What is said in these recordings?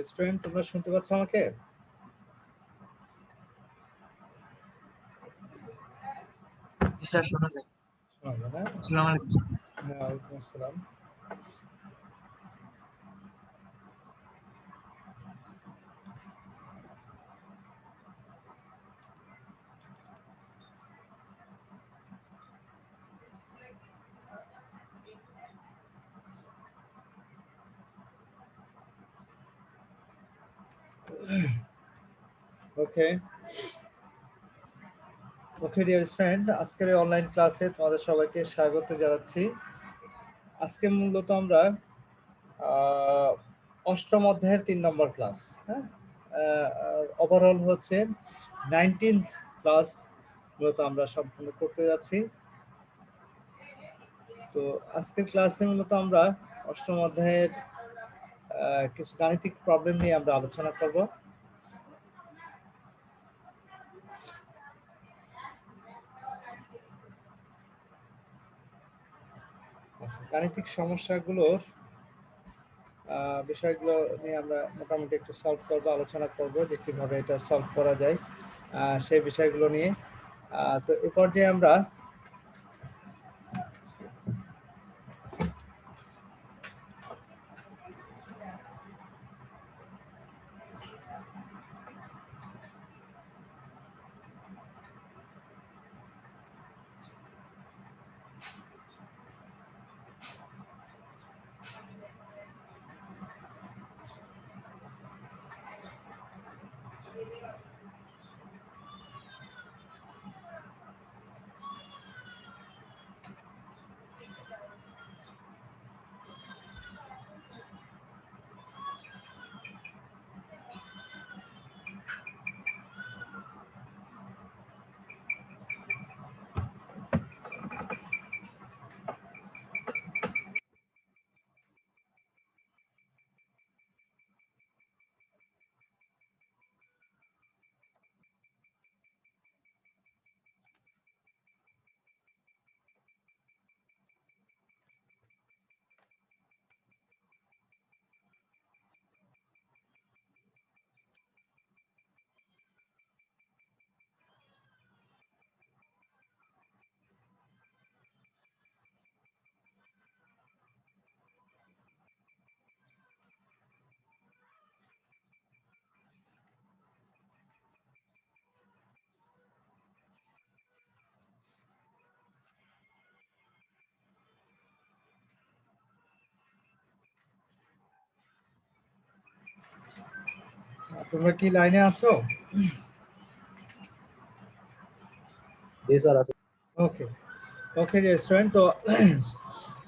Student, তোমরা শুনতে পাচ্ছ আমাকে? স্যার শোনা যায়। শোনা যায় না? আসসালামু আলাইকুম স্যার। হ্যাঁ, ওয়ালাইকুম আসসালাম। ওকে ওকে ডিয়ার ফ্রেন্ড, আজকের অনলাইন ক্লাসে তোমাদের সবাইকে স্বাগত জানাচ্ছি। আজকে মূলত আমরা অষ্টম অধ্যায়ের 3 নম্বর ক্লাস, হ্যাঁ, ওভারঅল হচ্ছে 19th ক্লাস মূলত আমরা সম্পূর্ণ করতে যাচ্ছি। তো আজকের ক্লাসে মূলত আমরা অষ্টম অধ্যায়ের কিছু গাণিতিক প্রবলেম নিয়ে আমরা আলোচনা করব। গাণিতিক সমস্যাগুলোর বিষয়গুলো নিয়ে আমরা মোটামুটি একটু সলভ করবো, আলোচনা করব যে কিভাবে এটা সলভ করা যায় সেই বিষয়গুলো নিয়ে। তো এ পর্যায়ে আমরা তোমরা কি লাইনে আছো? জি স্যার আছে। ওকে ওকে স্টুডেন্ট, তো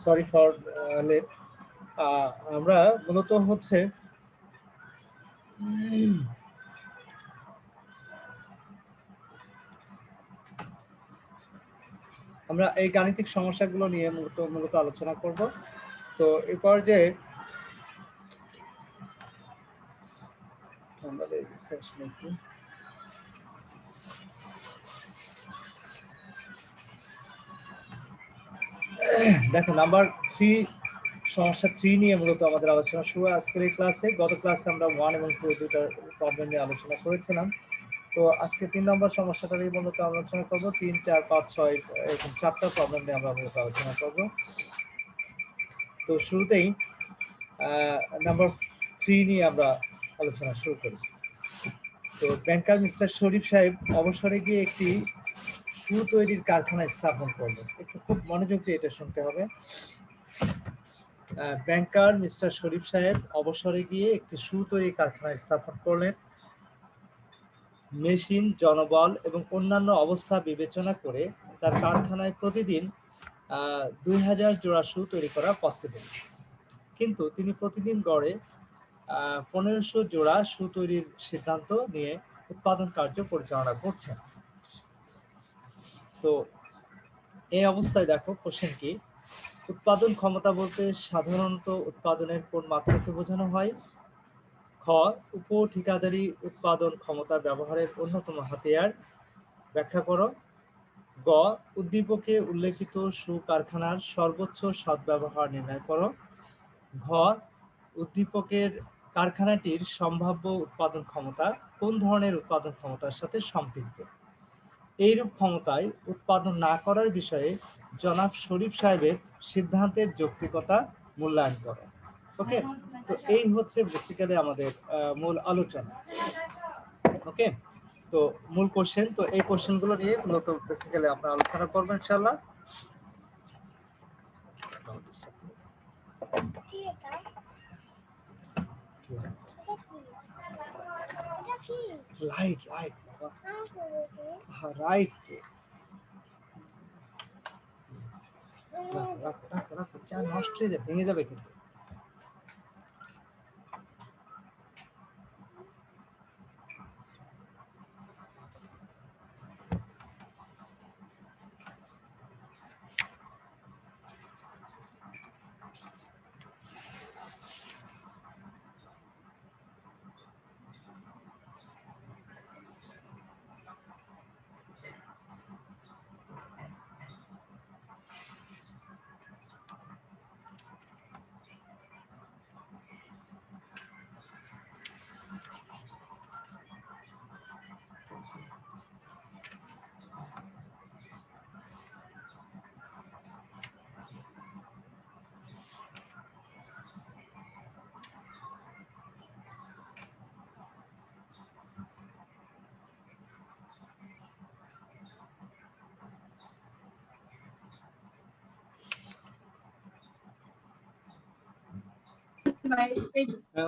সরি ফর লেট। আমরা মূলত হচ্ছে আমরা এই গাণিতিক সমস্যাগুলো নিয়ে মূলত আলোচনা করব। তো এই পর্যায়ে দেখো, নাম্বার 3, সমস্যা 3 নিয়ে মূলত আমাদের আলোচনা শুরু আজকের এই ক্লাসে। গত ক্লাসে আমরা 1 এবং 2 দুটার প্রবলেম নিয়ে আলোচনা করেছিলাম। তো আজকে 3 নম্বর সমস্যাটা নিয়ে মূলত আলোচনা করব। 3, 4, 5, 6 এরকম 4টা প্রবলেম নিয়ে আমরা মূলত আলোচনা করব। তো শুরুতেই নাম্বার 3 নিয়ে আমরা আলোচনা শুরু করি। তো ব্যাংকার মিস্টার শরীফ সাহেব অবসরে গিয়ে একটি শু তৈরির কারখানা স্থাপন করলেন। একটু খুব মনোযোগ দিয়ে এটা শুনতে হবে। ব্যাংকার মিস্টার শরীফ সাহেব অবসরে গিয়ে একটি শু তৈরির কারখানা স্থাপন করলেন। মেশিন, জনবল এবং অন্যান্য অবস্থা বিবেচনা করে তার কারখানায় প্রতিদিন 2000 জোড়া শু তৈরি করা পসিবল, কিন্তু তিনি প্রতিদিন গড়ে 1500 জোড়া শু তৈরির সিদ্ধান্ত নিয়ে উৎপাদন কার্য পরিচালনা করছেন। তো এই অবস্থায় দেখো, কোশ্চেন কি, উৎপাদন ক্ষমতা বলতে সাধারণত উৎপাদনের কোন মাত্রাকে বোঝানো হয়? খ, উপ ঠিকাদারি উৎপাদন ক্ষমতা ব্যবহারের অন্যতম হাতিয়ার, ব্যাখ্যা করো। গ, উদ্দীপকে উল্লেখিত শু কারখানার সর্বোচ্চ সদ্ব্যবহার নির্ণয় করো। ঘ, উদ্দীপকের কারখানাটির সম্ভাব্য উৎপাদন ক্ষমতা কোন ধরনের উৎপাদন ক্ষমতার সাথে সম্পৃক্ত? এইরূপ ক্ষমতায় উৎপাদন না করার বিষয়ে জনাব শরীফ সাহেবের সিদ্ধান্তের যৌক্তিকতা মূল্যায়ন করে। ওকে, তো এই হচ্ছে বেসিক্যালি আমাদের মূল আলোচনা। ওকে, তো মূল কোশ্চেন, তো এই কোশ্চেনগুলো নিয়ে মূলত বেসিক্যালি আমরা আলোচনা করবো ইনশাআল্লাহ। লাইট লাইট রাইট, চা নষ্ট হয়ে যাবে, ভেঙে যাবে কিন্তু।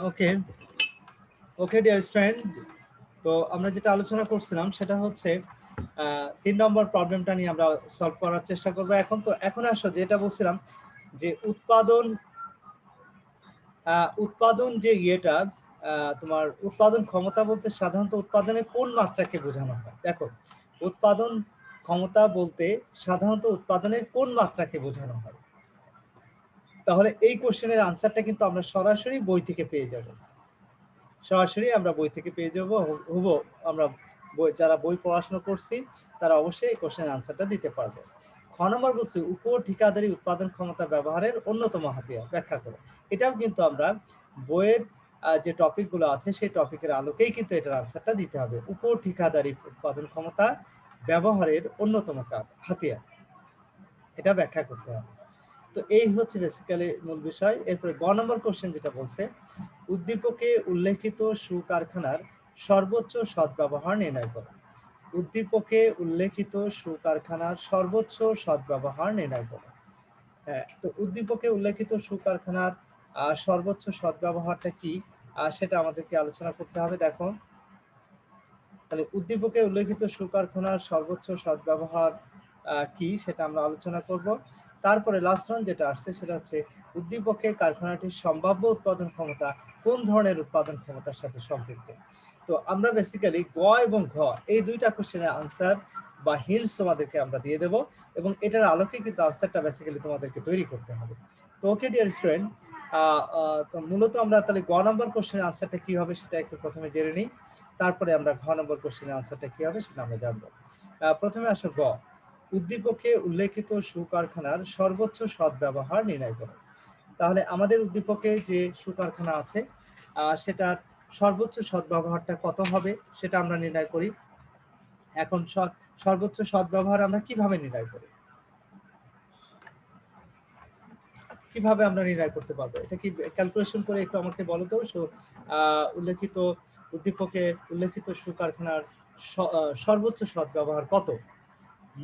ওকে ওকে ডিয়ার স্টুডেন্ট, তো আমরা যেটা আলোচনা করছিলাম সেটা হচ্ছে 3 নম্বর প্রবলেমটা নিয়ে আমরা সলভ করার চেষ্টা করব। এখন আসো যেটা বলছিলাম যে উৎপাদন যে ইয়েটা, তোমার উৎপাদন ক্ষমতা বলতে সাধারণত উৎপাদনের কোন মাত্রাকে বোঝানো হয়? দেখো, উৎপাদন ক্ষমতা বলতে সাধারণত উৎপাদনের কোন মাত্রাকে বোঝানো হয়? তাহলে এই কোশ্চেনের আনসারটা কিন্তু আমরা সরাসরি বই থেকে পেয়ে যাব। আমরা যারা বই পড়াশোনা করছি তারা অবশ্যই এই কোশ্চেনের আনসারটা দিতে পারবে। খ নম্বর বলছে উপ ঠিকাদারি উৎপাদন ক্ষমতা ব্যবহারের অন্যতম হাতিয়ার, ব্যাখ্যা করো। এটাও কিন্তু আমরা বইয়ের যে টপিকগুলো আছে সেই টপিকের আলোকেই কিন্তু এটার আনসারটা দিতে হবে। উপ ঠিকাদারি উৎপাদন ক্ষমতা ব্যবহারের অন্যতম হাতিয়ার, এটা ব্যাখ্যা করতে হবে। তো এই হচ্ছে বেসিক্যালি মূল বিষয়। এরপরে গ নম্বর কোশ্চেন যেটা বলছে উদ্দীপকে উল্লেখিত সুকারখানার সর্বোচ্চ সদ্ব্যবহার নির্ণয় করো। উদ্দীপকে উল্লেখিত সুকারখানার সর্বোচ্চ সদ্ব্যবহার নির্ণয় করো। হ্যাঁ, তো উদ্দীপকে উল্লেখিত সুকারখানার সর্বোচ্চ সদ্ব্যবহারটা কি সেটা আমাদেরকে আলোচনা করতে হবে। দেখো, তাহলে উদ্দীপকে উল্লেখিত সুকারখানার সর্বোচ্চ সদ্ব্যবহার কি সেটা আমরা আলোচনা করব। তারপরে লাস্ট ওয়ান যেটা আসছে সেটা হচ্ছে উদ্দীপকে কারখানাটির সম্ভাব্য উৎপাদন ক্ষমতা কোন ধরনের উৎপাদন ক্ষমতার সাথে সম্পৃক্ত। তো আমরা বেসিক্যালি গ এবং ঘ এই দুইটা কোশ্চেনের আনসার বা হিন্টস তোমাদেরকে আমরা দিয়ে দেব, এবং এটার আলোকে কিন্তু আনসারটা বেসিক্যালি তোমাদেরকে তৈরি করতে হবে। তো ওকে ডিয়ার স্টুডেন্ট, তো মূলত আমরা তাহলে গ নম্বর কোশ্চেনের আনসারটা কি হবে সেটা একটু প্রথমে জেনে নিই, তারপরে আমরা ঘ নম্বর কোশ্চেনের আনসারটা কি হবে সেটা আমরা জানবো। প্রথমে আসো গ, উদ্দীপকে উল্লেখিত সুকারখানার সর্বোচ্চ সদ্ব্যবহার নির্ণয় করো। তাহলে আমাদের উদ্দীপকে যে সুকারখানা আছে সেটার সর্বোচ্চ সদ্ব্যবহারটা কত হবে সেটা আমরা নির্ণয় করি। এখন সর্বোচ্চ সদ্ব্যবহার আমরা কিভাবে নির্ণয় করি, কিভাবে আমরা নির্ণয় করতে পারবো? এটা কি ক্যালকুলেশন করে একটু আমাকে বলো তো। উল্লেখিত উদ্দীপকে উল্লেখিত সুকারখানার সর্বোচ্চ সদ্ব্যবহার কত?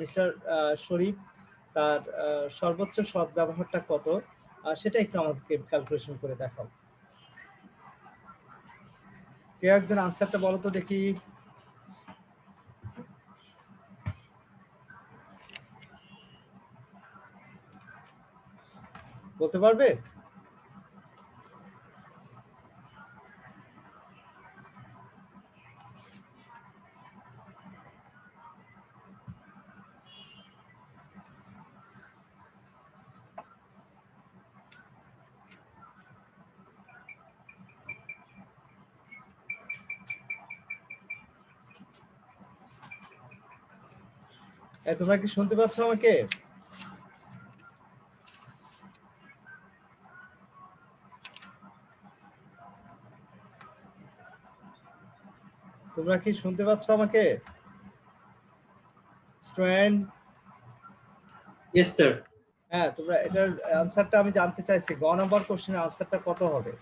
মিস্টার শরীফ, তার সর্বোচ্চ সদ্ব্যবহারটা কত সেটা একটু আমাদেরকে ক্যালকুলেশন করে দেখাও। কেউ একজন আনসারটা বলো তো দেখি। বলতে পারবে? তোমরা কি শুনতে পাচ্ছ আমাকে? তোমরা কি শুনতে পাচ্ছ আমাকে স্টুডেন্ট? Yes sir. হ্যাঁ, তোমরা এটার আনসারটা আমি জানতে চাইছি, গ নাম্বার কোশ্চেনের আনসারটা কত হবে?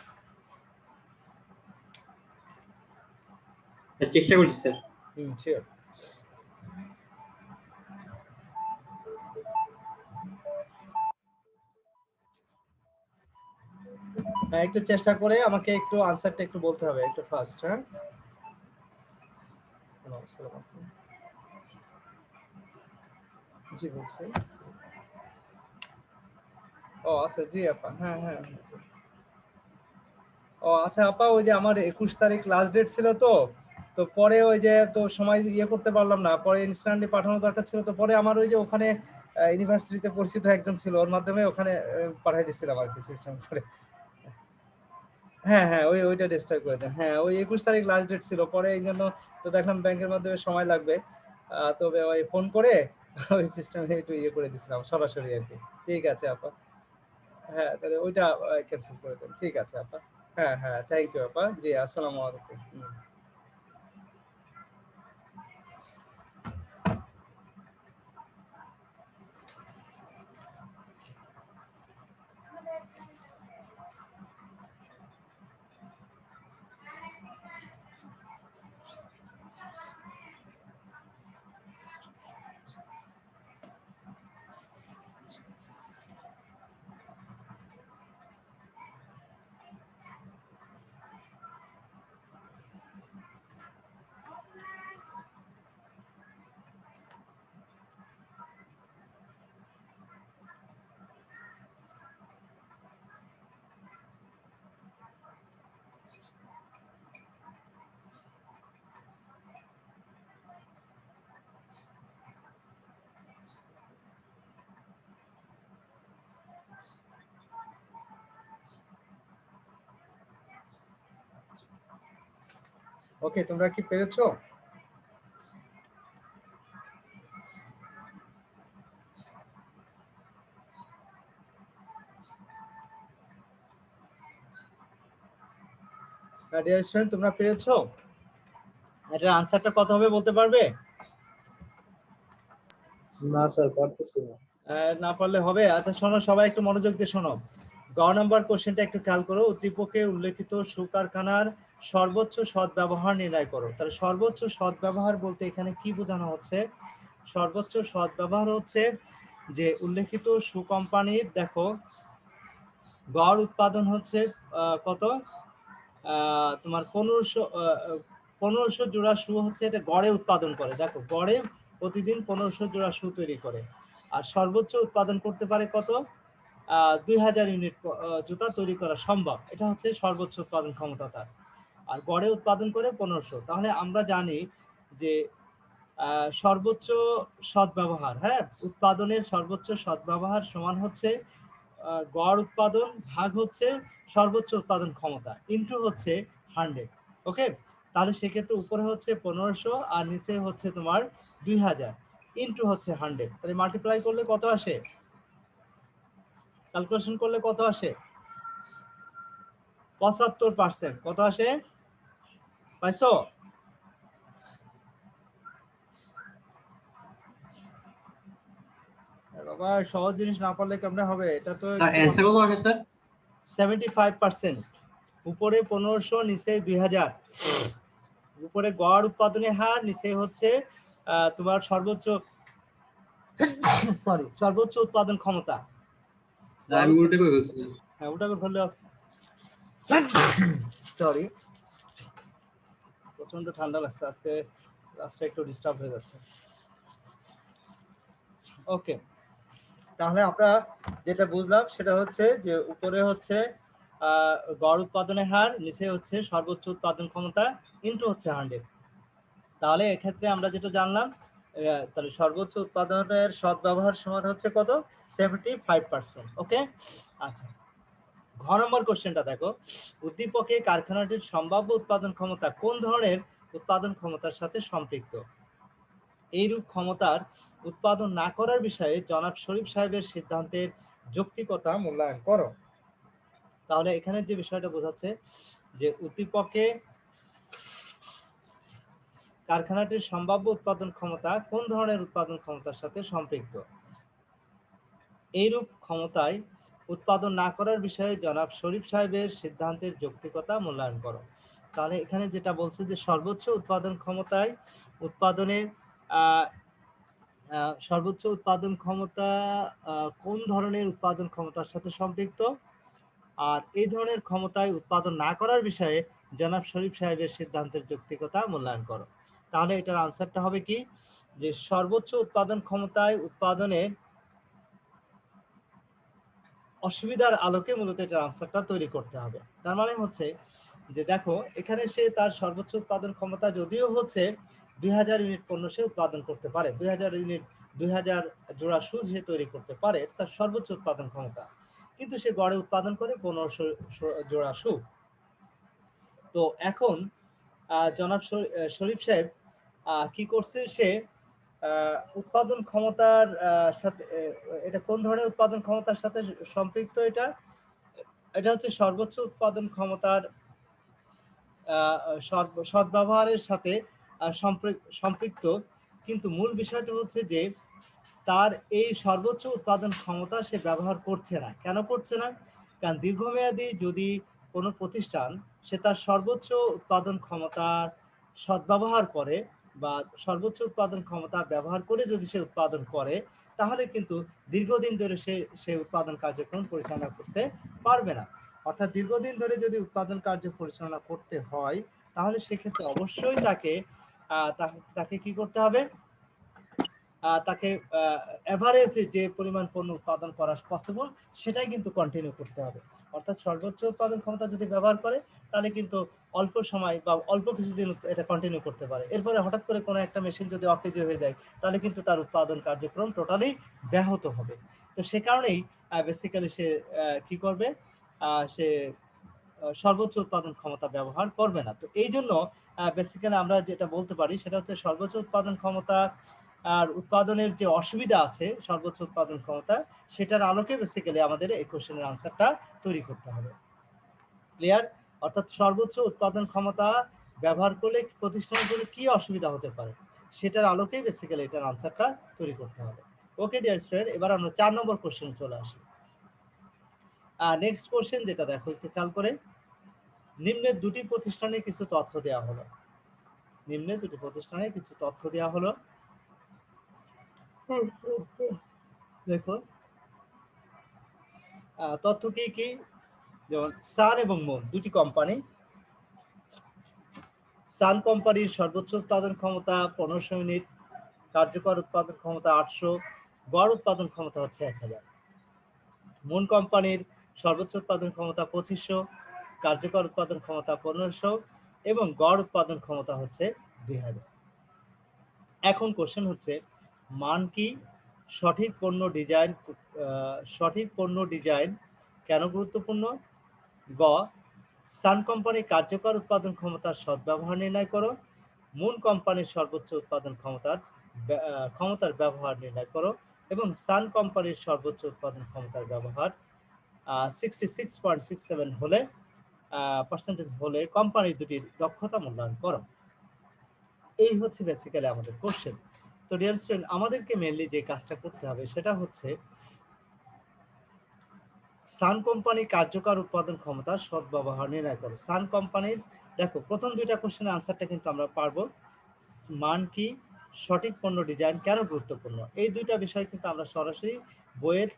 চেষ্টা করছি স্যার। শিওর। হ্যাঁ, একটু চেষ্টা করে আমাকে একটু আনসারটা একটু বলতে হবে একটু ফাস্ট। হ্যাঁ, জি বলছি। ও আচ্ছা, জি আপা, হ্যাঁ হ্যাঁ। ও আচ্ছা আপা, ওই যে আমার 21 তারিখ লাস্ট ডেট ছিল, তো তো পরে ওই যে তো সময় ইয়ে করতে পারলাম না, পরে ইনস্ট্যান্টলি পাঠানো দরকার ছিল, তো পরে আমার ওই যে ওখানে ইউনিভার্সিটিতে পরিচিত একজন ছিল, ওর মাধ্যমে ওখানে পাঠিয়ে দিচ্ছিলাম আর কি সিস্টেম করে। হ্যাঁ হ্যাঁ, ওইটা ডিস্ট্রাই করে দেন। হ্যাঁ, ওই 21 তারিখ লাস্ট ডেট ছিল, পরে এই জন্য তো দেখলাম ব্যাংকের মাধ্যমে সময় লাগবে, তবে ওই ফোন করে ওই সিস্টেমে একটু ইয়ে করে দিচ্ছিলাম সরাসরি আর কি। ঠিক আছে আপা, হ্যাঁ তাহলে ওইটা ক্যান্সেল করে দেন। ঠিক আছে আপা। হ্যাঁ হ্যাঁ, থ্যাংক ইউ আপা। জি, আসসালামু আলাইকুম। ওকে, তোমরা কি পেরেছো? ডিয়ার স্টুডেন্ট, তোমরা পেরেছো? এটার আনসারটা কত হবে বলতে পারবে? না স্যার, পারতেছি না। না পারলে হবে। আচ্ছা শোনো, সবাই একটু মনোযোগ দিয়ে শোনো। গ নাম্বার কোশ্চেনটা একটু খেয়াল করো। উদ্দীপকে উল্লেখিত সুকারখানার সর্বোচ্চ সদ্ব্যবহার নির্ণয় করো। তাহলে সর্বোচ্চ সদ্ব্যবহার বলতে এখানে কি বোঝানো হচ্ছে? সর্বোচ্চ সদ্ব্যবহার হচ্ছে যে উল্লেখিত সু কোম্পানির, দেখো গড় উৎপাদন হচ্ছে কত, তোমার 1500 জোড়া শু হচ্ছে এটা গড়ে উৎপাদন করে। দেখো গড়ে প্রতিদিন 1500 জোড়া শু তৈরি করে, আর সর্বোচ্চ উৎপাদন করতে পারে কত, 2000 ইউনিট জুতা তৈরি করা সম্ভব। এটা হচ্ছে সর্বোচ্চ উৎপাদন ক্ষমতা তার, আর গড়ে উৎপাদন করে 1500। তাহলে আমরা জানি যে সর্বোচ্চ সদ্ব্যবহার, হ্যাঁ, উৎপাদনের সর্বোচ্চ সদ্ব্যবহার সমান হচ্ছে গড় উৎপাদন ভাগ হচ্ছে সর্বোচ্চ উৎপাদন ক্ষমতা ইনটু হচ্ছে 100। ওকে, তাহলে সেক্ষেত্রে উপরে হচ্ছে 1500 আর নিচে হচ্ছে তোমার 2000 ইনটু হচ্ছে 100। তাহলে মাল্টিপ্লাই করলে কত আসে, ক্যালকুলেশন করলে কত আসে? 75%। কত আসে পাইছো? বাবা, সহজ জিনিস না পারলে কেমনে হবে? এটা তো স্যার অ্যানসার কত আসে স্যার? 75%। উপরে 1500, নিচে 2000। উপরে গড় উৎপাদনের হার, নিচে হচ্ছে তোমার সর্বোচ্চ সর্বোচ্চ উৎপাদন ক্ষমতা। স্যার আমি উল্টে করে বলছিলাম। হ্যাঁ, ওটা করে ধরলে সরি, প্রচন্ড ঠান্ডা লাগছে আজকে, রাস্তা একটু ডিস্টার্ব হয়ে যাচ্ছে। ওকে, তাহলে আমরা যেটা বুঝলাম সেটা হচ্ছে যে উপরে হচ্ছে গড় উৎপাদনের হার, নিচে হচ্ছে সর্বোচ্চ উৎপাদন ক্ষমতা ইনটু হচ্ছে 100। তাহলে এক্ষেত্রে আমরা যেটা জানলাম, তাহলে সর্বোচ্চ উৎপাদনের সদ্ব্যবহার সমান হচ্ছে কত, 75%। ওকে, আচ্ছা ঘ নম্বর কোশ্চেনটা দেখো। উদ্দীপকে কারখানাটির সম্ভাব্য উৎপাদন ক্ষমতা কোন ধরনের উৎপাদন ক্ষমতার সাথে সম্পৃক্ত? এইরূপ ক্ষমতার উৎপাদন না করার বিষয়ে জনাব শরীফ সাহেবের সিদ্ধান্তের যৌক্তিকতা মূল্যায়ন করো। তাহলে এখানে যে বিষয়টা বোঝাচ্ছে যে উদ্দীপকে কারখানাটির সম্ভাব্য উৎপাদন ক্ষমতা কোন ধরনের উৎপাদন ক্ষমতার সাথে সম্পৃক্ত? এইরূপ ক্ষমতায় উৎপাদন না করার বিষয়ে জনাব শরীফ সাহেবের সিদ্ধান্তের যৌক্তিকতা মূল্যায়ন করো। তাহলে এখানে যেটা বলছে যে সর্বোচ্চ উৎপাদন ক্ষমতায় উৎপাদনের সর্বোচ্চ উৎপাদন ক্ষমতা কোন ধরনের উৎপাদন ক্ষমতার সাথে সম্পৃক্ত, আর এই ধরনের ক্ষমতায় উৎপাদন না করার বিষয়ে জনাব শরীফ সাহেবের সিদ্ধান্তের যৌক্তিকতা মূল্যায়ন করো। তাহলে এটার আনসারটা হবে কি, যে সর্বোচ্চ উৎপাদন ক্ষমতায় উৎপাদনের অসুবিধার আলোকে মূলত এটার আনসারটা তৈরি করতে হবে। তার মানে হচ্ছে যে দেখো এখানে সে তার সর্বোচ্চ উৎপাদন ক্ষমতা যদিও হচ্ছে 2000 ইউনিট পণ্য সে উৎপাদন করতে পারে, 2000 ইউনিট 2000 জোড়া শু সে তৈরি করতে পারে, তার সর্বোচ্চ উৎপাদন ক্ষমতা, কিন্তু সে গড়ে উৎপাদন করে 1500 জোড়া শু। তো এখন জনাব শরীফ সাহেব কি করছে, সে উৎপাদন ক্ষমতার সাথে এটা কোন ধরনের উৎপাদন ক্ষমতার সাথে সম্পৃক্ত, এটা হচ্ছে সর্বোচ্চ উৎপাদন ক্ষমতার সদ্ব্যবহারের সাথে সম্পৃক্ত। কিন্তু মূল বিষয়টা হচ্ছে যে তার এই সর্বোচ্চ উৎপাদন ক্ষমতা সে ব্যবহার করছে না। কেন করছে না? কারণ দীর্ঘমেয়াদী যদি কোনো প্রতিষ্ঠান সে তার সর্বোচ্চ উৎপাদন ক্ষমতার সদ্ব্যবহার করে বা সর্বোচ্চ উৎপাদন ক্ষমতা ব্যবহার করে যদি সে উৎপাদন করে, তাহলে কিন্তু দীর্ঘদিন ধরে সে উৎপাদন কার্যক্রম পরিচালনা করতে পারবে না। অর্থাৎ দীর্ঘদিন ধরে যদি উৎপাদন কার্য পরিচালনা করতে হয়, তাহলে সেক্ষেত্রে অবশ্যই তাকে কি করতে হবে, তাকে এভারেজ যে পরিমাণ পণ্য উৎপাদন করা পসিবল সেটাই কিন্তু কন্টিনিউ করতে হবে। অর্থাৎ সর্বোচ্চ উৎপাদন ক্ষমতা যদি ব্যবহার করে, তাহলে কিন্তু অল্প সময় বা অল্প কিছুদিন এটা কন্টিনিউ করতে পারে। এরপরে হঠাৎ করে কোনো একটা মেশিন যদি অকেজ হয়ে যায়, তাহলে কিন্তু তার উৎপাদন কার্যক্রম টোটালি ব্যাহত হবে। তো সে কারণেই বেসিক্যালি সে কি করবে, সে সর্বোচ্চ উৎপাদন ক্ষমতা ব্যবহার করবে না। তো এই জন্য বেসিক্যালি আমরা যেটা বলতে পারি সেটা হচ্ছে সর্বোচ্চ উৎপাদন ক্ষমতা আর উৎপাদনের যে অসুবিধা আছে সর্বোচ্চ উৎপাদন ক্ষমতা, সেটার আলোকে বেসিক্যালি আমাদের এই কোশ্চেনের আনসারটা তৈরি করতে হবে। ক্লিয়ার? অর্থাৎ সর্বোচ্চ উৎপাদন ক্ষমতা ব্যবহার করলে প্রতিষ্ঠানের জন্য কি অসুবিধা হতে পারে, সেটার আলোকেই বেসিক্যালি এটার আনসারটা তৈরি করতে হবে। ওকে ডিয়ার স্টুডেন্ট, এবার আমরা 4 নম্বর কোশ্চেন চলে আসি। নেক্সট কোশ্চেন যেটা দেখো একটু খেয়াল করে, নিম্নের দুটি প্রতিষ্ঠানে কিছু তথ্য দেওয়া হলো। নিম্নে দুটি প্রতিষ্ঠানে কিছু তথ্য দেওয়া হলো। দেখো তথ্য কি কি, যেমন সান এবং মুন দুটি কোম্পানি। সান কোম্পানির সর্বোচ্চ উৎপাদন ক্ষমতা 1500 ইউনিট, কার্যকর উৎপাদন ক্ষমতা 800, গড় উৎপাদন ক্ষমতা হচ্ছে 1000। মুন কোম্পানির সর্বোচ্চ উৎপাদন ক্ষমতা 2500, কার্যকর উৎপাদন ক্ষমতা 1500 এবং গড় উৎপাদন ক্ষমতা হচ্ছে 2000। এখন কোশ্চেন হচ্ছে মান কি, সঠিক পণ্য ডিজাইন কেন গুরুত্বপূর্ণ, গ সান কোম্পানির কার্যকর উৎপাদন ক্ষমতার সদ্ব্যবহার নির্ণয় করো, মুন কোম্পানির সর্বোচ্চ উৎপাদন ক্ষমতার ব্যবহার নির্ণয় করো, এবং সান কোম্পানির সর্বোচ্চ উৎপাদন ক্ষমতার ব্যবহার 66.67 হলে পার্সেন্টেজ হলে কোম্পানির দুটির দক্ষতা মূল্যায়ন করো। এই হচ্ছে বেসিক্যালি আমাদের কোশ্চেন। তো ডিয়ার স্টুডেন্ট, আমাদেরকে মেইনলি যে কাজটা করতে হবে সেটা হচ্ছে সান কোম্পানি কার্যকর উৎপাদন ক্ষমতার সদ্ব্যবহার নির্ণয় করো। সান কোম্পানির দেখো প্রথম দুইটা কোশ্চেনের আনসারটা কিন্তু আমরা পারবো। মান কি, সঠিক পণ্য ডিজাইন কেন গুরুত্বপূর্ণ, এই দুইটা বিষয় কিন্তু আমরা সরাসরি বইয়ের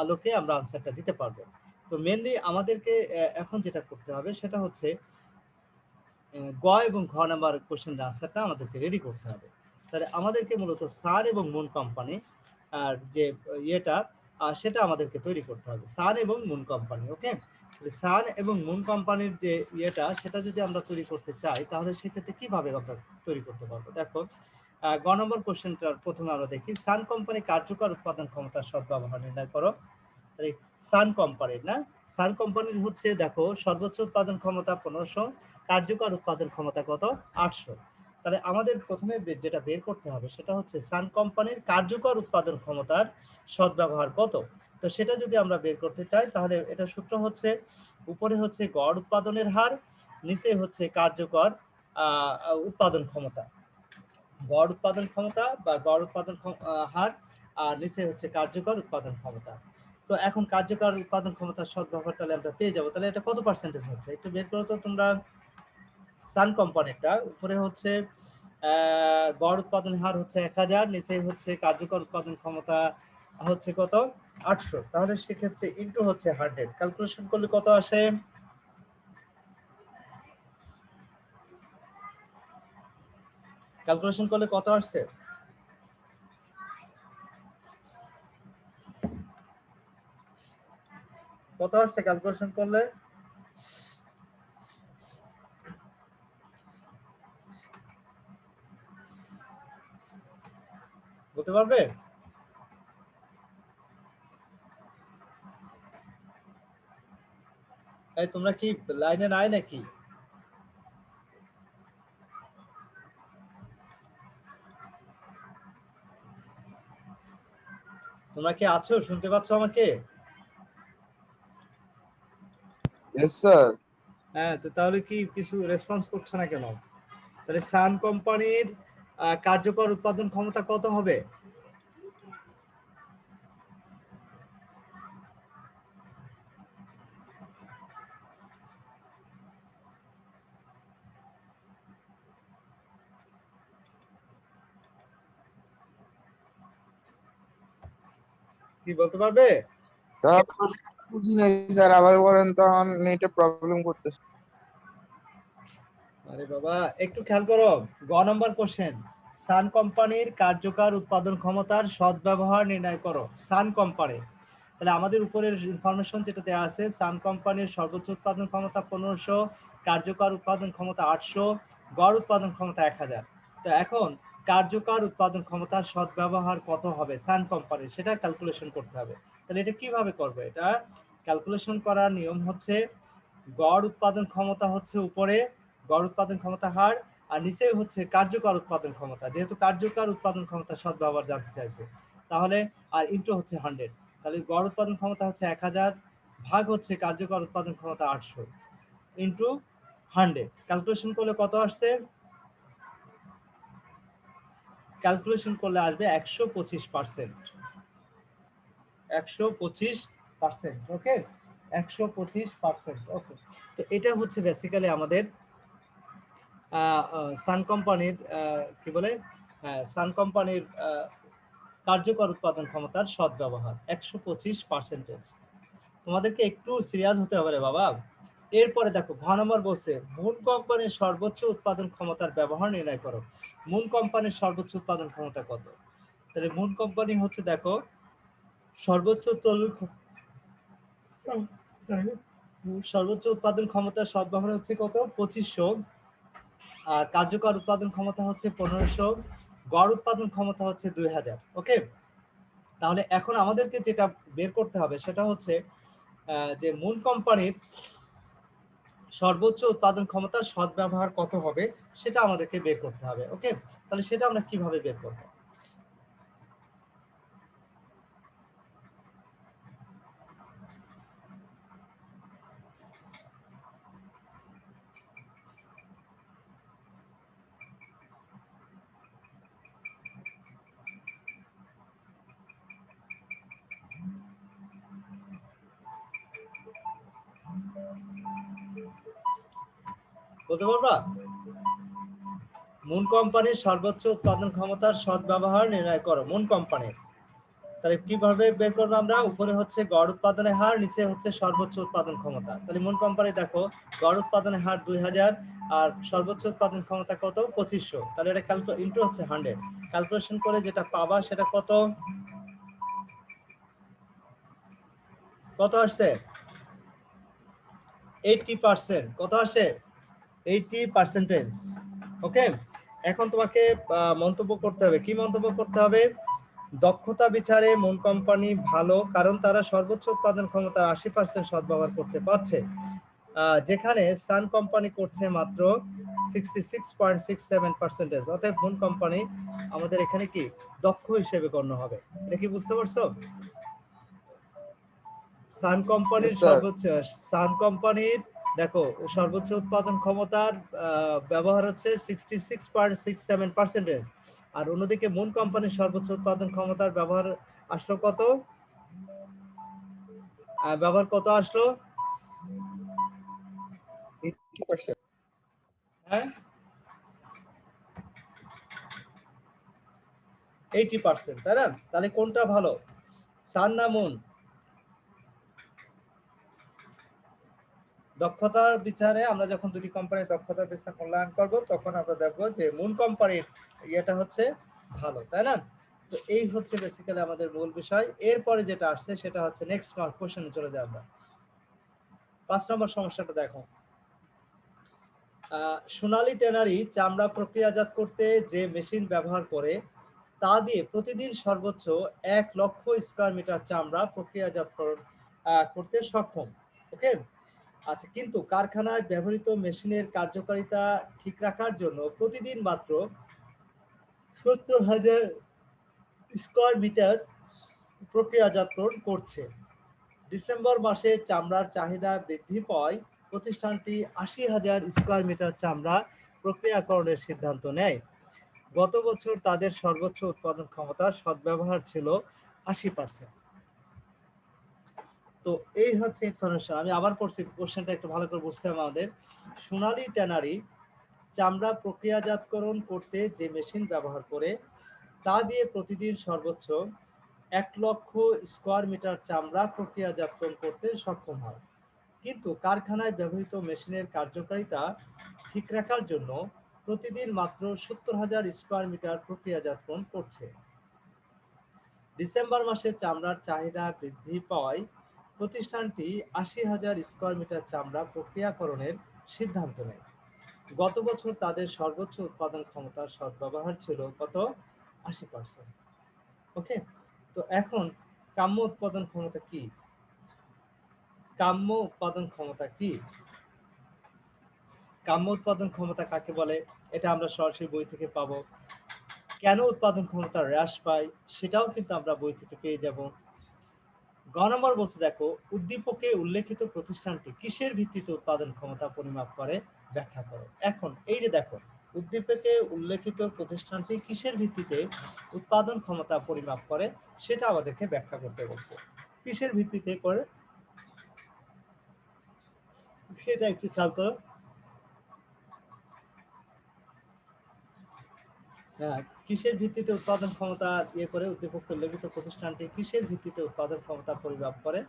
আলোকে আমরা আনসারটা দিতে পারবো। তো মেনলি আমাদেরকে এখন যেটা করতে হবে সেটা হচ্ছে গ এবং ঘ নাম্বার কোশ্চেনের আনসারটা আমাদেরকে রেডি করতে হবে। তাহলে আমাদেরকে মূলত সান এবং মুন কোম্পানি আর যে ইয়েটা সেটা আমাদেরকে তৈরি করতে হবে, সান এবং মুন কোম্পানি। ওকে, সান এবং মুন কোম্পানির যে ইয়েটা সেটা যদি আমরা তৈরি করতে চাই, তাহলে সেক্ষেত্রে কিভাবে আমরা তৈরি করতে পারবো। দেখো গ নম্বর কোশ্চেনটার প্রথমে আমরা দেখি, সান কোম্পানি কার্যকর উৎপাদন ক্ষমতার সদ্ব্যবহার নির্ণয় করো। সান কোম্পানির না, সান কোম্পানির হচ্ছে দেখো সর্বোচ্চ উৎপাদন ক্ষমতা 1500, কার্যকর উৎপাদন ক্ষমতা কত 800। তাহলে আমাদের প্রথমে যেটা বের করতে হবে সেটা হচ্ছে সান কোম্পানির কার্যকর উৎপাদন ক্ষমতার সদ্ব্যবহার কত। তো সেটা যদি আমরা বের করতে চাই, তাহলে এটা সূত্র হচ্ছে উপরে হচ্ছে গড় উৎপাদনের হার, নিচে হচ্ছে কার্যকর উৎপাদন ক্ষমতা। গড় উৎপাদন ক্ষমতা বা গড় উৎপাদন হার, আর নিচে হচ্ছে কার্যকর উৎপাদন ক্ষমতা। তো এখন কার্যকর উৎপাদন ক্ষমতার সদ্ব্যবহার তাহলে আমরা পেয়ে যাবো। তাহলে এটা কত পার্সেন্টেজ হচ্ছে একটু বের করো তো তোমরা। সান কোম্পানিটা উপরে হচ্ছে গড় উৎপাদন হার হচ্ছে 1000, নিচে হচ্ছে কার্যকর উৎপাদন ক্ষমতা হচ্ছে কত 800। তাহলে সেক্ষেত্রে ইনটু হচ্ছে 100, ক্যালকুলেশন করলে কত আসে? ক্যালকুলেশন করলে কত আসছে? কত আসছে ক্যালকুলেশন করলে? বলতে পারবে? এই তোমরা কি লাইনে নাই নাকি? তোমরা কি আছো, শুনতে পাচ্ছ আমাকে? Yes, sir. হ্যাঁ, তো তাহলে কি কিছু রেসপন্স করছো না কেন? তাহলে সান কোম্পানির কার্যকর উৎপাদন ক্ষমতা কত হবে? কি বলতে পারবে? স্যার বুঝি নাই স্যার, আবার বলেন তো, আমার নেটে প্রবলেম করতেছে। আরে বাবা একটু খেয়াল করো, গ নম্বর কোশ্চেন, সান কোম্পানির কার্যকর উৎপাদন ক্ষমতার সদ্ব্যবহার নির্ণয় করো। সান কোম্পানি, তাহলে আমাদের উপরের ইনফরমেশন যেটা দেওয়া আছে, সান কোম্পানির সর্বোচ্চ উৎপাদন ক্ষমতা 1500, কার্যকর উৎপাদন ক্ষমতা 800, গড় উৎপাদন ক্ষমতা 1000। তো এখন কার্যকর উৎপাদন ক্ষমতার সদ্ব্যবহার কত হবে সান কোম্পানির, সেটা ক্যালকুলেশন করতে হবে। তাহলে এটা কিভাবে করবে? এটা ক্যালকুলেশন করার নিয়ম হচ্ছে, গড় উৎপাদন ক্ষমতা হচ্ছে উপরে গড় উৎপাদন ক্ষমতা হার, আর নিচে হচ্ছে কার্যকর উৎপাদন ক্ষমতা। যেহেতু কার্যকর উৎপাদন ক্ষমতা সদ্ব্যবহার জানতে চাইছে, তাহলে আর ইনটু হচ্ছে 100। তাহলে গড় উৎপাদন ক্ষমতা হচ্ছে 1000 ভাগ হচ্ছে কার্যকর উৎপাদন ক্ষমতা 800 ইনটু 100। ক্যালকুলেশন করলে কত আসছে? ক্যালকুলেশন করলে আসবে 125%। 125%, ওকে, 125%, ওকে। তো এটা হচ্ছে বেসিক্যালি আমাদের সান কোম্পানির কি বলে, সান কোম্পানির কার্যকর উৎপাদন ক্ষমতার সদ্ব্যবহার 125%। তোমাদেরকে একটু সিরিয়াস হতে হবে রে বাবা। এরপরে দেখো ঘ নম্বর বলছে, মুন কোম্পানির সর্বোচ্চ উৎপাদন ক্ষমতার ব্যবহার নির্ণয় করো। মুন কোম্পানির সর্বোচ্চ উৎপাদন ক্ষমতা কত? তাহলে মুন কোম্পানি হচ্ছে দেখো সর্বোচ্চ উৎপাদন ক্ষমতার সদ্ব্যবহার হচ্ছে কত 2500, আর কার্যকর উৎপাদন ক্ষমতা হচ্ছে 1500, গড় উৎপাদন ক্ষমতা হচ্ছে 2000। ওকে, তাহলে এখন আমাদেরকে যেটা বের করতে হবে সেটা হচ্ছে যে মুন কোম্পানির সর্বোচ্চ উৎপাদন ক্ষমতার সদ্ব্যবহার কত হবে সেটা আমাদেরকে বের করতে হবে। ওকে, তাহলে সেটা আমরা কিভাবে বের করব? বলতে পারবা? মুন কোম্পানির সর্বোচ্চ উৎপাদন ক্ষমতার সদ্ব্যবহার নির্ণয় করো মুন কোম্পানির। তাহলে কিভাবে বের করবো আমরা? উপরে হচ্ছে গড় উৎপাদনের হার, নিচে হচ্ছে সর্বোচ্চ উৎপাদন ক্ষমতা। তাহলে মুন কোম্পানি দেখো গড় উৎপাদনের হার 2000 আর সর্বোচ্চ উৎপাদন ক্ষমতা কত 2500। তাহলে এটা ইনটু হচ্ছে 100। ক্যালকুলেশন করে যেটা পাবা সেটা কত কত আসছে? 80%। কত আসে? 80%। ওকে, এখন তোমাকে মন্তব্য করতে হবে। কি মন্তব্য করতে হবে? দক্ষতা বিচারে মুন কোম্পানি ভালো, কারণ তারা সর্বোচ্চ উৎপাদন ক্ষমতার 80% সদ্ব্যবহার করতে পারছে, যেখানে সান কোম্পানি করছে মাত্র 66.67%। অতএব মুন কোম্পানি আমাদের এখানে কি দক্ষ হিসেবে গণ্য হবে। এটা কি বুঝতে পারছো? সান কোম্পানির Yes, sir. সান কোম্পানির দেখো সর্বোচ্চ উৎপাদন ক্ষমতার ব্যবহার হচ্ছে 66.67%, আর অন্যদিকে মুন কোম্পানির সর্বোচ্চ উৎপাদন ক্ষমতার ব্যবহার আসলো কত? ব্যবহার কত আসলো? 80%। হ্যাঁ 80%, তাই না? তাহলে কোনটা ভালো, সান না মুন? দক্ষতার বিচারে আমরা যখন দুটি কোম্পানির দক্ষতার বিচার মূল্যায়ন করব তখন আমরা দেখবো যে মুন কোম্পানির ইয়েটা হচ্ছে ভালো, তাই না? তো এই হচ্ছে বেসিক্যালি আমাদের মূল বিষয়। এরপরে যেটা আসছে সেটা হচ্ছে নেক্সট কোশ্চেনে চলে যাই আমরা। 5 নম্বর সমস্যাটা দেখো। সোনালী ট্যানারি চামড়া প্রক্রিয়াজাত করতে যে মেশিন ব্যবহার করে তা দিয়ে প্রতিদিন সর্বোচ্চ 1 লক্ষ স্কয়ার মিটার চামড়া প্রক্রিয়াজাত করতে সক্ষম। ওকে, আচ্ছা, কিন্তু কারখানায় ব্যবহৃত মেশিনের কার্যকারিতা ঠিক রাখার জন্য প্রতিদিন মাত্র 70,000 স্কয়ার মিটার প্রক্রিয়াজাতকরণ করছে। ডিসেম্বর মাসে চামড়ার চাহিদা বৃদ্ধি পাওয়ায় প্রতিষ্ঠানটি 80,000 স্কয়ার মিটার চামড়া প্রক্রিয়াকরণের সিদ্ধান্ত নেয়। গত বছর তাদের সর্বোচ্চ উৎপাদন ক্ষমতার সদ্ব্যবহার ছিল 80%। তো এই হচ্ছে ইনফরমেশন। আমি আবার পড়ছি, কোশ্চেনটা একটু ভালো করে বুঝতে হবে আমাদের। সোনালী ট্যানারি চামড়া প্রক্রিয়াজাতকরণ করতে যে মেশিন ব্যবহার করে তা দিয়ে প্রতিদিন সর্বোচ্চ 1 লক্ষ স্কয়ার মিটার চামড়া প্রক্রিয়াজাতকরণ করতে সক্ষম হয়, কিন্তু কারখানায় ব্যবহৃত মেশিনের কার্যকারিতা ঠিক রাখার জন্য প্রতিদিন মাত্র 70,000 স্কয়ার মিটার প্রক্রিয়াজাতকরণ করছে। ডিসেম্বর মাসে চামড়ার চাহিদা বৃদ্ধি পাওয়ায় প্রতিষ্ঠানটি 80,000 স্কয়ার মিটার চামড়া প্রক্রিয়াকরণের সিদ্ধান্ত নেয়। গত বছর তাদের সর্বোচ্চ উৎপাদন ক্ষমতার সদ্ব্যবহার ছিল কত? 80%। ওকে, তো এখন কাম্য উৎপাদন ক্ষমতা কি? কাম্য উৎপাদন ক্ষমতা কি? কাম্য উৎপাদন ক্ষমতা কাকে বলে এটা আমরা সরাসরি বই থেকে পাবো। কেন উৎপাদন ক্ষমতা হ্রাস পায় সেটাও কিন্তু আমরা বই থেকে পেয়ে যাব। গ নম্বর বলছে দেখো, উদ্দীপকে উল্লেখিত প্রতিষ্ঠানটি কিসের ভিত্তিতে উৎপাদন ক্ষমতা পরিমাপ করে ব্যাখ্যা করো। এখন এই যে দেখো, উদ্দীপকে উল্লেখিত প্রতিষ্ঠানটি কিসের ভিত্তিতে উৎপাদন ক্ষমতা পরিমাপ করে সেটা আমাদেরকে ব্যাখ্যা করতে বলছে। কিসের ভিত্তিতে করে সেটা একটু খেয়াল করো। হ্যাঁ, কিসের ভিত্তিতে উৎপাদন ক্ষমতা করে উদ্দীপকে উল্লেখিত প্রতিষ্ঠানটি কিসের ভিত্তিতে উৎপাদন ক্ষমতা পরিমাপ করে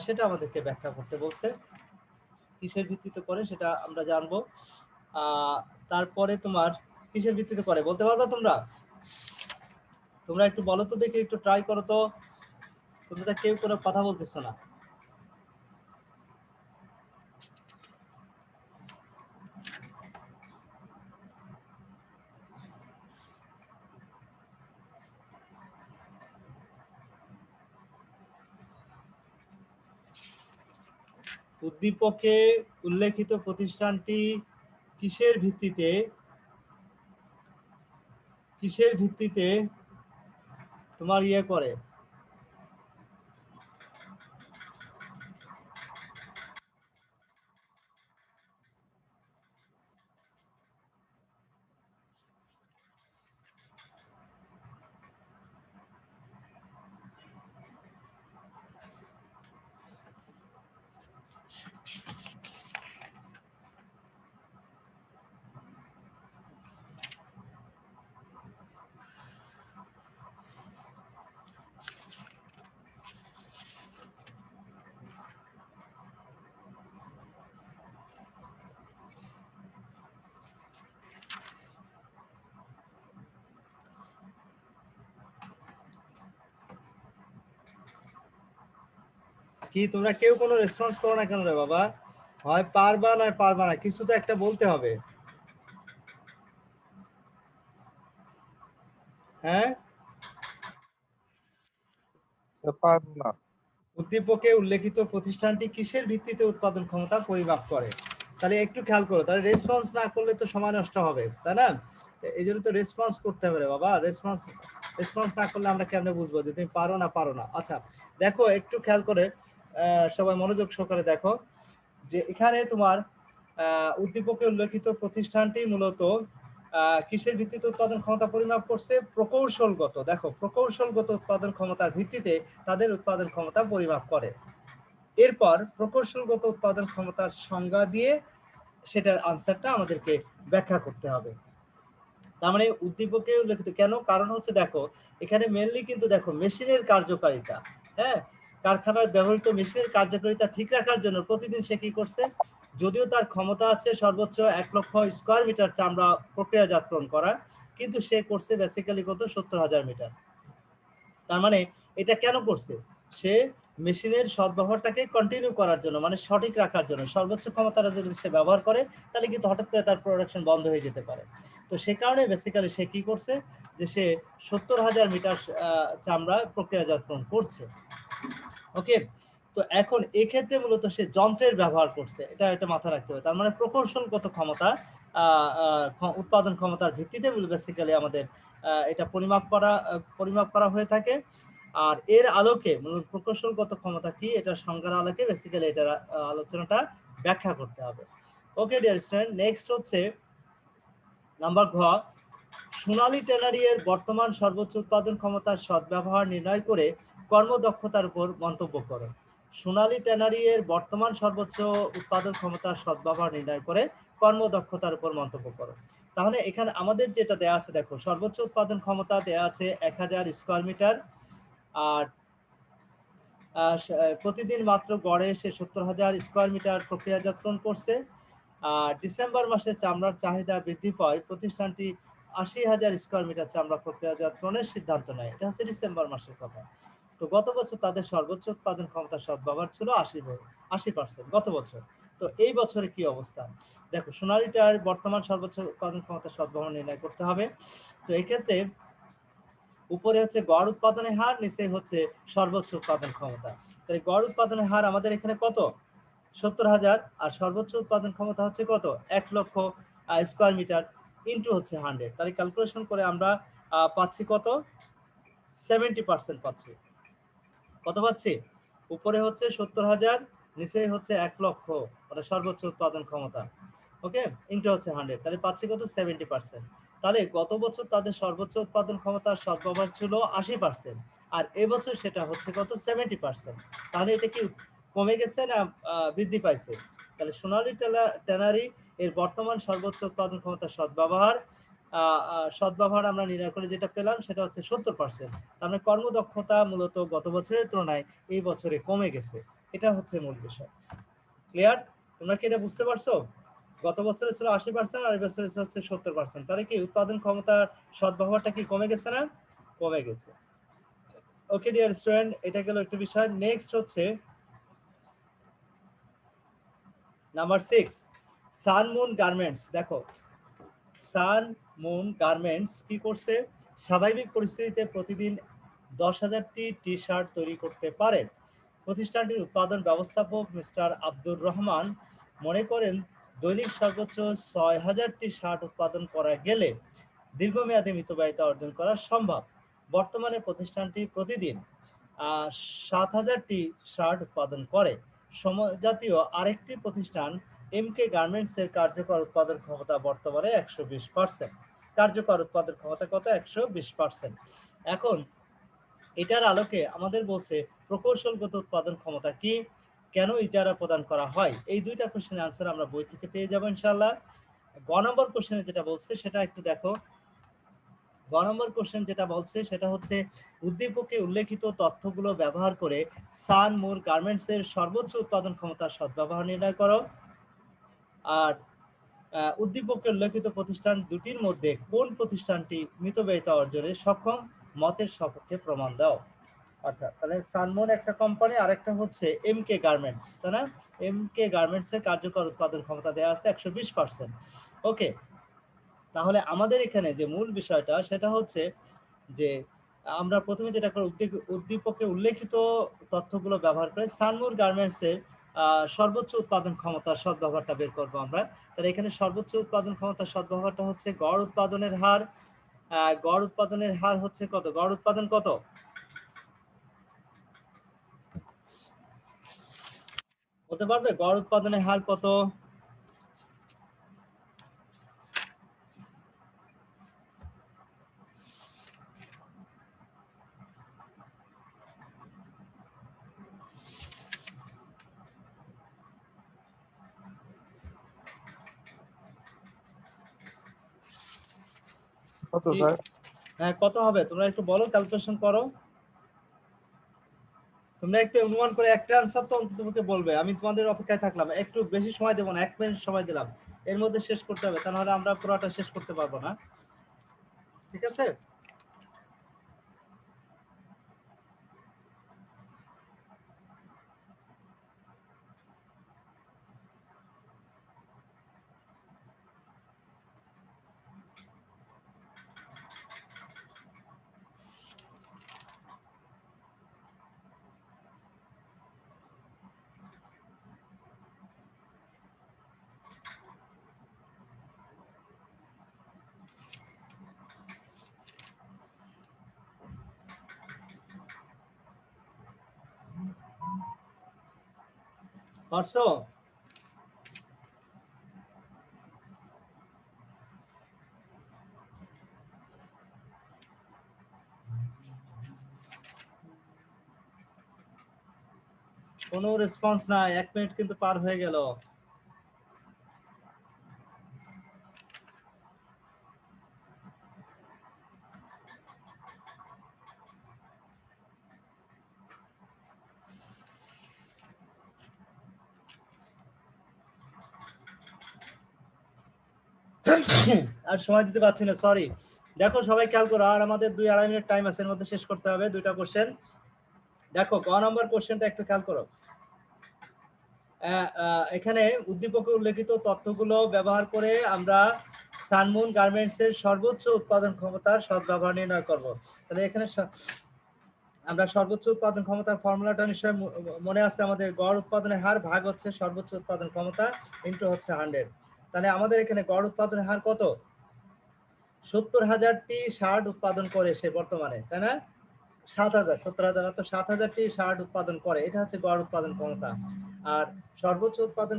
সেটা আমাদেরকে ব্যাখ্যা করতে বলছে। কিসের ভিত্তিতে করে সেটা আমরা জানবো। তারপরে তোমার কিসের ভিত্তিতে করে বলতে পারবা তোমরা? তোমরা একটু বলো তো দেখি, একটু ট্রাই করো তো। তোমরা কেউ কোনো কথা বলতেছো না। উদ্দীপকে উল্লেখিত প্রতিষ্ঠানটি কিসের ভিত্তিতে তোমার করে? কি তোমরা কেউ কোনো রেসপন্স করো না কেন রে বাবা? হয় পারবা না পারবা না, কিছু তো একটা বলতে হবে। হ্যাঁ, পারবো না। উদ্দীপকে উল্লেখিত প্রতিষ্ঠানটি কিসের ভিত্তিতে উৎপাদন ক্ষমতা পরিমাপ করে? তাহলে একটু খেয়াল করো, তাহলে রেসপন্স না করলে তো সময় নষ্ট হবে, তাই না? এই জন্য তো রেসপন্স করতে হবে রে বাবা। রেসপন্স না করলে আমরা কেমনে বুঝবো যে তুমি পারো না পারো না? আচ্ছা দেখো, একটু খেয়াল করে সবাই মনোযোগ সহকারে দেখো। যে এখানে তোমার উদ্দীপকে উল্লেখিত প্রতিষ্ঠানটি মূলত কিসের ভিত্তিতে উৎপাদন ক্ষমতা পরিমাপ করছে? প্রকৌশলগত, দেখো প্রকৌশলগত উৎপাদন ক্ষমতার ভিত্তিতে তাদের উৎপাদন ক্ষমতা পরিমাপ করে। এরপর প্রকৌশলগত উৎপাদন ক্ষমতার সংজ্ঞা দিয়ে সেটার আনসারটা আমাদেরকে ব্যাখ্যা করতে হবে। তার মানে উদ্দীপকে উল্লেখিত কেন? কারণ হচ্ছে দেখো এখানে মেনলি কিন্তু দেখো মেশিনের কার্যকারিতা, হ্যাঁ, কারখানার ব্যবহৃত মেশিনের কার্যকারিতা ঠিক রাখার জন্য প্রতিদিন সে কি করছে, যদিও তার ক্ষমতা আছে সর্বোচ্চ 1 লক্ষ স্কয়ার মিটার চামড়া প্রক্রিয়াজাতকরণ করা, কিন্তু সে করছে বেসিক্যালি কত 70,000 মিটার। তার মানে এটা কেন করছে? সে মেশিনের সদ্ব্যবহারটাকে কন্টিনিউ করার জন্য, মানে সঠিক রাখার জন্য। সর্বোচ্চ ক্ষমতাটা যদি সে ব্যবহার করে তাহলে কিন্তু হঠাৎ করে তার প্রোডাকশন বন্ধ হয়ে যেতে পারে। তো সে কারণে বেসিক্যালি সে কি করছে, যে সে 70,000 মিটার চামড়া প্রক্রিয়াজাতকরণ করছে। ওকে, তো এখন এক্ষেত্রে মূলত সে যন্ত্রের ব্যবহার করছে, এটা মাথায় রাখতে হবে। তার মানে প্রকৌশলগত ক্ষমতা উৎপাদন ক্ষমতার ভিত্তিতে বেসিক্যালি আমাদের এটা পরিমাপ করা হয়ে থাকে। আর এর আলোকে মূলত প্রকৌশলগত ক্ষমতা কি, এটা সংজ্ঞার আলোকে বেসিক্যালি এটা আলোচনাটা ব্যাখ্যা করতে হবে। ওকে ডিয়ার স্টুডেন্ট, নেক্সট হচ্ছে নাম্বার ঘ, সোনালী ট্যানারি এর বর্তমান সর্বোচ্চ উৎপাদন ক্ষমতার সদ্ব্যবহার নির্ণয় করে কর্মদক্ষতার উপর মন্তব্য করো। সোনালী ট্যানারি এর বর্তমান সর্বোচ্চ উৎপাদন ক্ষমতার সদ্ব্যবহার নির্ণয় করে কর্মদক্ষতার উপর মন্তব্য করো। তাহলে এখানে আমাদের যেটা দেয়া আছে দেখো, সর্বোচ্চ উৎপাদন ক্ষমতা দেয়া আছে 1000 স্কয়ার মিটার, আর প্রতিদিন মাত্র গড়ে সে 70,000 স্কয়ার মিটার প্রক্রিয়াজাতকরণ করছে। আর ডিসেম্বর মাসে চামড়ার চাহিদা বৃদ্ধি পায়, প্রতিষ্ঠানটি 80,000 স্কয়ার মিটার চামড়া প্রক্রিয়াজাতকরণের সিদ্ধান্ত নেয়। এটা হচ্ছে ডিসেম্বর মাসের কথা। তো গত বছর তাদের সর্বোচ্চ উৎপাদন ক্ষমতার সদ্ব্যবহার ছিল 80%, গত বছর। তো এই বছরে কি অবস্থা দেখো, সোনালীটার বর্তমান সর্বোচ্চ উৎপাদন ক্ষমতার সদ্ব্যবহার নির্ণয় করতে হবে। তো এই ক্ষেত্রে উপরে হচ্ছে গড় উৎপাদনের হার, নিচে হচ্ছে সর্বোচ্চ উৎপাদন ক্ষমতা। তাই গড় উৎপাদনের হার আমাদের এখানে কত, 70,000, আর সর্বোচ্চ উৎপাদন ক্ষমতা হচ্ছে কত, 1 লক্ষ স্কয়ার মিটার ইন্টু হচ্ছে 100। তাহলে ক্যালকুলেশন করে আমরা পাচ্ছি কত, 70% পাচ্ছি। কত পাচ্ছি, উপরে হচ্ছে 70,000, নিচে হচ্ছে 1 লক্ষ, মানে সর্বোচ্চ উৎপাদন ক্ষমতা, ওকে, ইন্টু হচ্ছে 100, তাহলে পাচ্ছি কত, 70%। তাহলে গত বছর তাদের সর্বোচ্চ উৎপাদন ক্ষমতার সদ্ব্যবহার ছিল 80%, আর এবছর সেটা হচ্ছে কত, 70%। তাহলে এটা কি কমে গেছে না বৃদ্ধি পাইছে? তাহলে সোনালী ট্যানারি এর বর্তমান সর্বোচ্চ উৎপাদন ক্ষমতার সদ্ব্যবহার আমরা নির্ণয় করে যেটা পেলাম সেটা হচ্ছে 70%। তার মানে কর্মদক্ষতা মূলত গত বছরের তুলনায় এই বছরে কমে গেছে। এটা হচ্ছে মূল বিষয়। ক্লিয়ার? তোমরা কি এটা বুঝতে পারছো? গত বছরে ছিল 80% আর এই বছরে হচ্ছে 70%। তাহলে কি উৎপাদন ক্ষমতার সদ্ব্যবহারটা কি কমে গেছে না? কমে গেছে। ওকে ডিয়ার স্টুডেন্ট, এটা গেল একটা বিষয়। নেক্সট হচ্ছে নাম্বার 6, সান মুন গার্মেন্টস। দেখো সান মুন গার্মেন্টস কি করছে, স্বাভাবিক পরিস্থিতিতে প্রতিদিন 10,000টি টি শার্ট তৈরি করতে পারে। প্রতিষ্ঠানটির উৎপাদন ব্যবস্থাপক মিস্টার আব্দুর রহমান মনে করেন দৈনিক সর্বোচ্চ 6,000টি শার্ট উৎপাদন করা গেলে দীর্ঘমেয়াদী মিতব্যয়িতা অর্জন করা সম্ভব। বর্তমানে প্রতিষ্ঠানটি প্রতিদিন 7,000টি শার্ট উৎপাদন করে। সমজাতীয় আরেকটি প্রতিষ্ঠান এমকে গার্মেন্টস এর কার্যকর উৎপাদন ক্ষমতা বর্তমানে 120%। কার্যকর উৎপাদন ক্ষমতা কত, 120%। এখন এটার আলোকে আমাদের বলছে প্রকৌশলগত উৎপাদন ক্ষমতা কি, কেন ইজারা প্রদান করা হয়, এই দুইটা কোশ্চেনের আনসার আমরা বই থেকে পেয়ে যাবো ইনশাআল্লাহ। গ নম্বর কোশ্চেনে যেটা বলছে সেটা একটু দেখো। গ নম্বর কোশ্চেন যেটা বলছে সেটা হচ্ছে উদ্দীপকে উল্লেখিত তথ্যগুলো ব্যবহার করে সান মুর গার্মেন্টস এর সর্বোচ্চ উৎপাদন ক্ষমতার সদ্ব্যবহার নির্ণয় করো। আর উদ্দীপকে উল্লেখিত প্রতিষ্ঠান দুটির মধ্যে কোন প্রতিষ্ঠানটি মিতব্যয়িতা অর্জনে সক্ষম, মতের সপক্ষে প্রমাণ দাও। আচ্ছা, তাহলে সানমুন একটা কোম্পানি, আর একটা হচ্ছে এমকে গার্মেন্টস, তাই না? এমকে গার্মেন্টস এর কার্যকর উৎপাদন ক্ষমতা দেওয়া আছে 120%। ওকে, তাহলে আমাদের এখানে যে মূল বিষয়টা সেটা হচ্ছে যে আমরা প্রথমে যেটা করে উদ্দীপকে উল্লেখিত তথ্যগুলো ব্যবহার করে সানমুর গার্মেন্টস এর সর্বোচ্চ উৎপাদন ক্ষমতার সদ্ব্যবহারটা বের করবো আমরা। তাহলে এখানে সর্বোচ্চ উৎপাদন ক্ষমতার সদ্ব্যবহারটা হচ্ছে গড় উৎপাদনের হার। গড় উৎপাদনের হার হচ্ছে কত, গড় উৎপাদন কত, বলতে পারবে গড় উৎপাদনের হার কত? কত স্যার? হ্যাঁ কত হবে তোমরা একটু বলো, ক্যালকুলেশন করো। তোমরা একটু অনুমান করে একটা আনসার তো অন্ততপক্ষে বলবে। আমি তোমাদের অপেক্ষায় থাকলাম, একটু বেশি সময় দেবো না, 1 মিনিট সময় দিলাম, এর মধ্যে শেষ করতে হবে, তা নাহলে আমরা পুরোটা শেষ করতে পারবো না। ঠিক আছে? পারছো? কোনো রেসপন্স নাই, 1 মিনিট কিন্তু পার হয়ে গেল। আর সময় দিতে পারছি না, সরি। দেখো সবাই খেয়াল করো, আর আমাদের 2-2.5 মিনিট টাইম আছে, এর মধ্যে শেষ করতে হবে দুইটা কোশ্চেন। দেখো গ নম্বর কোশ্চেনটা একটু খেয়াল করো। এখানে উদ্দীপকে উল্লেখিত তথ্যগুলো ব্যবহার করে আমরা সানমুন গার্মেন্টস এর সর্বোচ্চ উৎপাদন ক্ষমতার সদ্ব্যবহার নির্ণয় করব। তাহলে এখানে আমরা সর্বোচ্চ উৎপাদন ক্ষমতার ফর্মুলাটা নিশ্চয়ই মনে আছে আমাদের, গড় উৎপাদনের হার ভাগ হচ্ছে সর্বোচ্চ উৎপাদন ক্ষমতা ইনটু হচ্ছে 100। তাহলে আমাদের এখানে গড় উৎপাদনের হার কত? 70,000টি শার্ট উৎপাদন করে সে বর্তমানে, তাই না? 70,000 তো 70,000টি শার্ট উৎপাদন করে, এটা হচ্ছে গড় উৎপাদন ক্ষমতা। আর সর্বোচ্চ উৎপাদন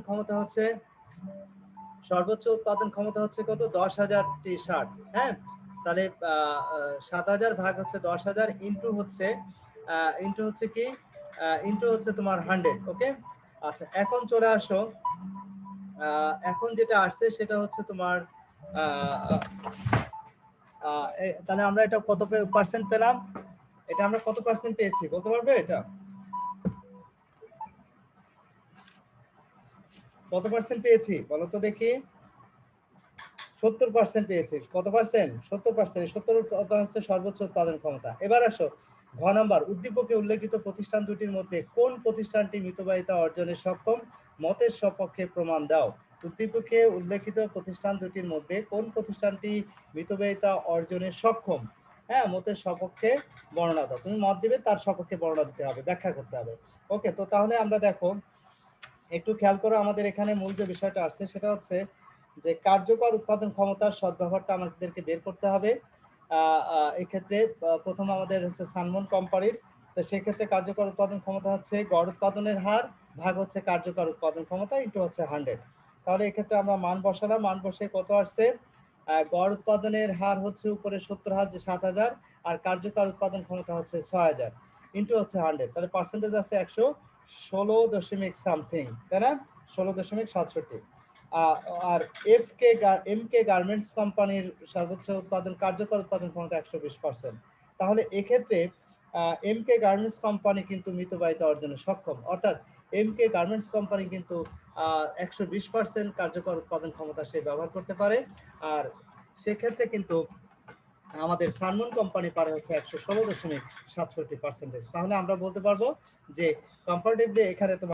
ক্ষমতা হচ্ছে কত? 10,000টি শার্ট। হ্যাঁ, তাহলে 7,000 ভাগ হচ্ছে 10,000 ইন্টু হচ্ছে কি ইন্টু হচ্ছে তোমার 100। ওকে, আচ্ছা এখন চলে আসো, এখন যেটা আসছে সেটা হচ্ছে তোমার তাহলে আমরা এটা কত পার্সেন্ট পেলাম? এটা আমরা কত পার্সেন্ট পেয়েছি বলতে পারবে? এটা কত পার্সেন্ট পেয়েছি বলো তো দেখি? 70% পেয়েছি। কত পার্সেন্ট? 70%। 70 হচ্ছে সর্বোচ্চ উৎপাদন ক্ষমতা। এবার আসো ঘ নাম্বার, উদ্দীপকে উল্লেখিত প্রতিষ্ঠান দুটির মধ্যে কোন প্রতিষ্ঠানটি মিতব্যয়িতা অর্জনে সক্ষম? মতের সপক্ষে প্রমাণ দাও। উদ্দীপকে উল্লেখিত প্রতিষ্ঠান দুটির মধ্যে কোন প্রতিষ্ঠানটি মিতব্যয়িতা অর্জনে সক্ষম? হ্যাঁ, মতের সপক্ষে বর্ণনা দাও। তুমি মত দিবে, তার সপক্ষে বর্ণনা দিতে হবে, ব্যাখ্যা করতে হবে। ওকে, তো তাহলে আমরা দেখো একটু খেয়াল করো, আমাদের এখানে মূল যে বিষয়টা আসছে সেটা হচ্ছে যে কার্যকর উৎপাদন ক্ষমতার সদ্ব্যবহারটা আমাদেরকে বের করতে হবে। এক্ষেত্রে প্রথম আমাদের হচ্ছে সানমুন কোম্পানির, তো সেক্ষেত্রে কার্যকর উৎপাদন ক্ষমতা হচ্ছে গড় উৎপাদনের হার ভাগ হচ্ছে কার্যকর উৎপাদন ক্ষমতা ইনটু হচ্ছে 100। তাহলে এক্ষেত্রে আমরা মান বসালাম, মান বসে কত আসছে? গড় উৎপাদনের হার হচ্ছে উপরে 7,000 আর কার্যকর উৎপাদন ক্ষমতা হচ্ছে 6,000 ইনটু হচ্ছে 100। তাহলে পার্সেন্টেজ আছে 116 সামথিং, তাই না? 16.67। আর এম কে গার্মেন্টস কোম্পানির সর্বোচ্চ উৎপাদন কার্যকর উৎপাদন ক্ষমতা 120%। তাহলে এক্ষেত্রে এম কে গার্মেন্টস কোম্পানি কিন্তু মিতব্যয়িতা অর্জনে সক্ষম, অর্থাৎ এম কে গার্মেন্টস কোম্পানি কিন্তু 120% কার্যকর উৎপাদন ক্ষমতা সে ব্যবহার করতে পারে। আর সেক্ষেত্রে কিন্তু আমাদের সানমুন কোম্পানি পারে হচ্ছে 116.67%। তাহলে আমরা বলতে পারবো যে কম্পারেটিভলি এখানে তোমার